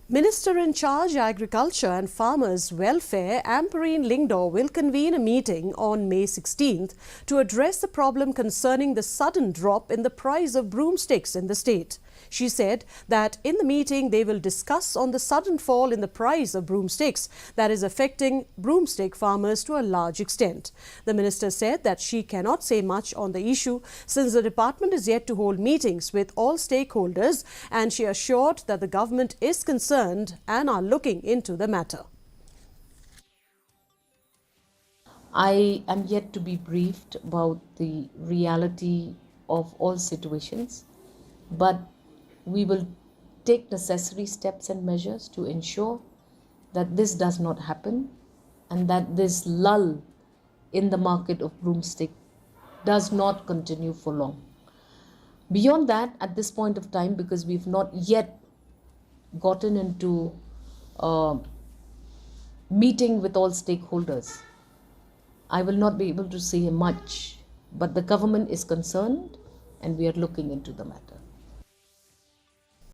Minister in charge Agriculture and Farmers Welfare, Amperine Lingdor, will convene a meeting on May 16th to address the problem concerning the sudden drop in the price of broomsticks in the state. She said that in the meeting they will discuss on the sudden fall in the price of broomsticks that is affecting broomstick farmers to a large extent. The minister said that she cannot say much on the issue since the department is yet to hold meetings with all stakeholders, and she assured that the government is concerned and are looking into the matter. I am yet to be briefed about the reality of all situations, but we will take necessary steps and measures to ensure that this does not happen and that this lull in the market of broomstick does not continue for long. Beyond that, at this point of time, because we've not yet gotten into meeting with all stakeholders, I will not be able to say much, but the government is concerned and we are looking into the matter.